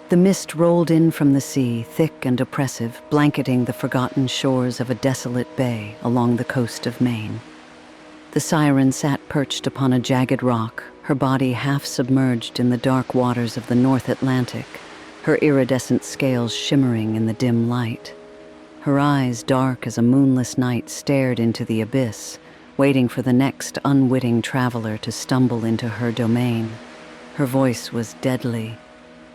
The mist rolled in from the sea, thick and oppressive, blanketing the forgotten shores of a desolate bay along the coast of Maine. The siren sat perched upon a jagged rock, her body half submerged in the dark waters of the North Atlantic, her iridescent scales shimmering in the dim light. Her eyes, dark as a moonless night, stared into the abyss, waiting for the next unwitting traveler to stumble into her domain. Her voice was deadly,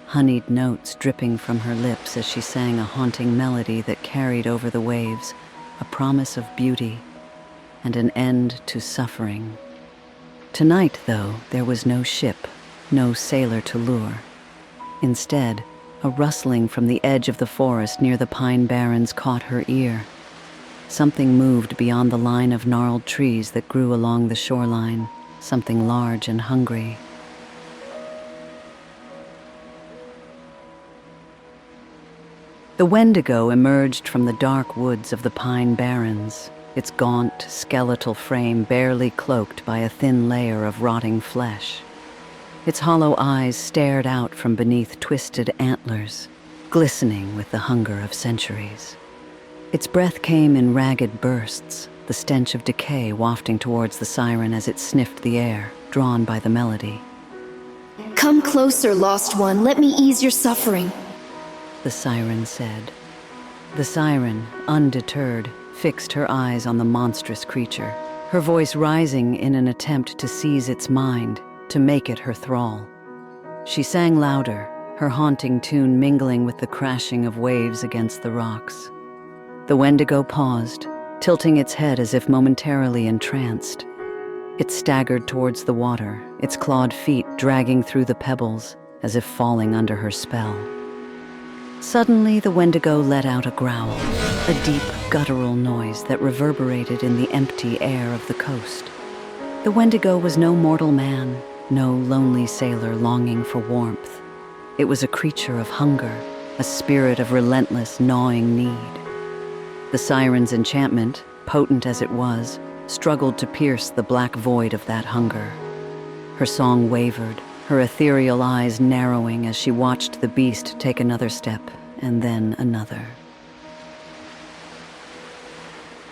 honeyed notes dripping from her lips as she sang a haunting melody that carried over the waves, a promise of beauty and an end to suffering. Tonight, though, there was no ship, no sailor to lure. Instead, a rustling from the edge of the forest near the pine barrens caught her ear. Something moved beyond the line of gnarled trees that grew along the shoreline, something large and hungry. The wendigo emerged from the dark woods of the pine barrens, its gaunt, skeletal frame barely cloaked by a thin layer of rotting flesh. Its hollow eyes stared out from beneath twisted antlers, glistening with the hunger of centuries. Its breath came in ragged bursts, the stench of decay wafting towards the siren as it sniffed the air, drawn by the melody. "Come closer, lost one. Let me ease your suffering," the siren said. The siren, undeterred, fixed her eyes on the monstrous creature, her voice rising in an attempt to seize its mind, to make it her thrall. She sang louder, her haunting tune mingling with the crashing of waves against the rocks. The wendigo paused, tilting its head as if momentarily entranced. It staggered towards the water, its clawed feet dragging through the pebbles, as if falling under her spell. Suddenly, the wendigo let out a growl, a deep, guttural noise that reverberated in the empty air of the coast. The wendigo was no mortal man, no lonely sailor longing for warmth. It was a creature of hunger, a spirit of relentless, gnawing need. The siren's enchantment, potent as it was, struggled to pierce the black void of that hunger. Her song wavered, her ethereal eyes narrowing as she watched the beast take another step, and then another.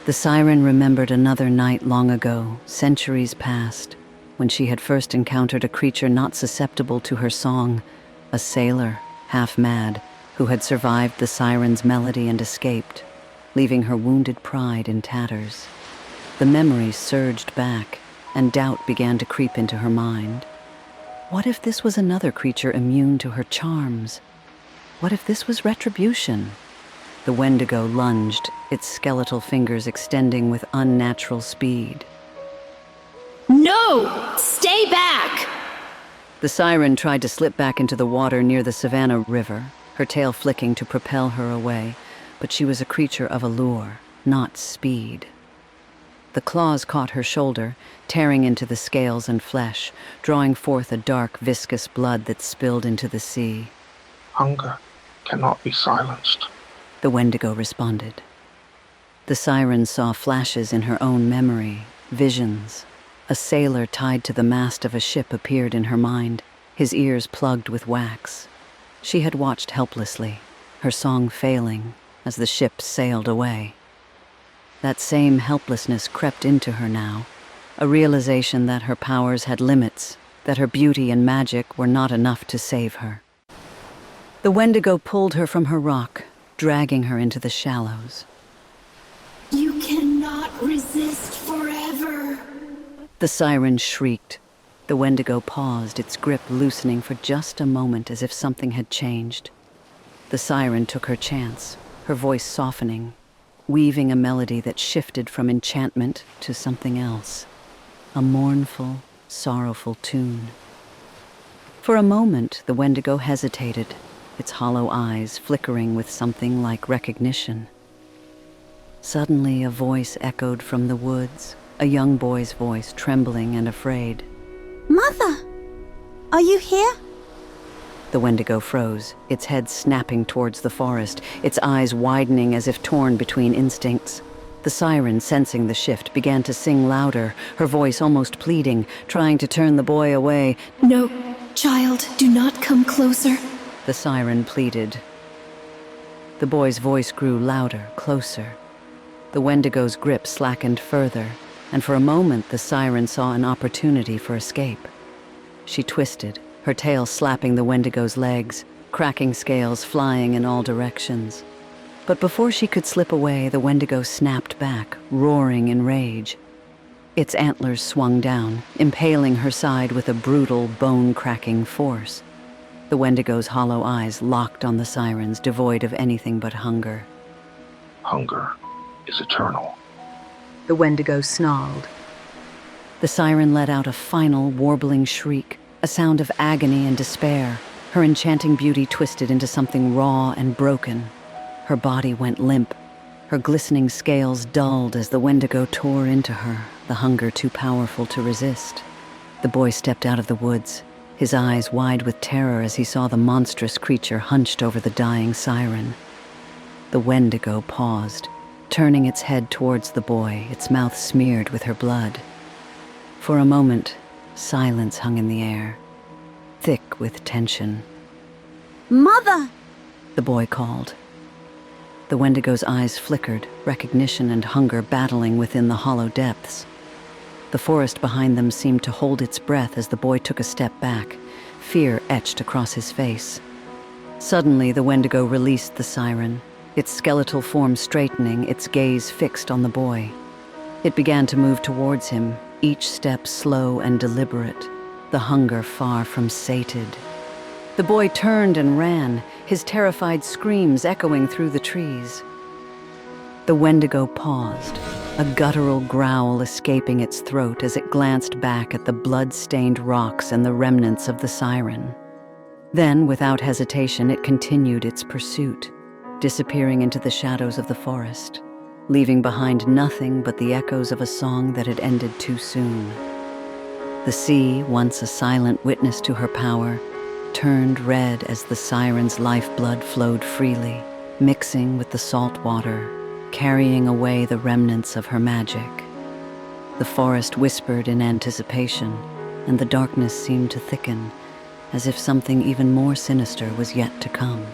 The siren remembered another night long ago, centuries past, when she had first encountered a creature not susceptible to her song, a sailor, half mad, who had survived the siren's melody and escaped, leaving her wounded pride in tatters. The memories surged back, and doubt began to creep into her mind. What if this was another creature immune to her charms? What if this was retribution? The wendigo lunged, its skeletal fingers extending with unnatural speed. "No! Stay back!" The siren tried to slip back into the water near the Savannah River, her tail flicking to propel her away, but she was a creature of allure, not speed. The claws caught her shoulder, tearing into the scales and flesh, drawing forth a dark, viscous blood that spilled into the sea. "Hunger cannot be silenced," the wendigo responded. The siren saw flashes in her own memory, visions. A sailor tied to the mast of a ship appeared in her mind, his ears plugged with wax. She had watched helplessly, her song failing as the ship sailed away. That same helplessness crept into her now, a realization that her powers had limits, that her beauty and magic were not enough to save her. The wendigo pulled her from her rock, dragging her into the shallows. "You cannot resist forever," the siren shrieked. The wendigo paused, its grip loosening for just a moment as if something had changed. The siren took her chance, her voice softening, weaving a melody that shifted from enchantment to something else, a mournful, sorrowful tune. For a moment, the wendigo hesitated, its hollow eyes flickering with something like recognition. Suddenly, a voice echoed from the woods, a young boy's voice, trembling and afraid. "Mother, are you here?" The wendigo froze, its head snapping towards the forest, its eyes widening as if torn between instincts. The siren, sensing the shift, began to sing louder, her voice almost pleading, trying to turn the boy away. "No, child, do not come closer." the siren pleaded. The boy's voice grew louder, closer. The wendigo's grip slackened further, and for a moment the siren saw an opportunity for escape. She twisted, her tail slapping the wendigo's legs, cracking scales flying in all directions. But before she could slip away, the wendigo snapped back, roaring in rage. Its antlers swung down, impaling her side with a brutal, bone-cracking force. The wendigo's hollow eyes locked on the sirens, devoid of anything but hunger. Hunger is eternal. The wendigo snarled. The siren let out a final, warbling shriek, a sound of agony and despair. Her enchanting beauty twisted into something raw and broken. Her body went limp. Her glistening scales dulled as the wendigo tore into her, the hunger too powerful to resist. The boy stepped out of the woods, his eyes wide with terror as he saw the monstrous creature hunched over the dying siren. The wendigo paused, turning its head towards the boy, its mouth smeared with her blood. For a moment, silence hung in the air, thick with tension. Mother! The boy called. The wendigo's eyes flickered, recognition and hunger battling within the hollow depths. The forest behind them seemed to hold its breath as the boy took a step back, fear etched across his face. Suddenly, the wendigo released the siren, its skeletal form straightening, its gaze fixed on the boy. It began to move towards him, each step slow and deliberate, the hunger far from sated. The boy turned and ran, his terrified screams echoing through the trees. The wendigo paused, a guttural growl escaping its throat as it glanced back at the blood-stained rocks and the remnants of the siren. Then, without hesitation, it continued its pursuit, disappearing into the shadows of the forest, leaving behind nothing but the echoes of a song that had ended too soon. The sea, once a silent witness to her power, turned red as the siren's lifeblood flowed freely, mixing with the salt water, carrying away the remnants of her magic. The forest whispered in anticipation, and the darkness seemed to thicken, as if something even more sinister was yet to come.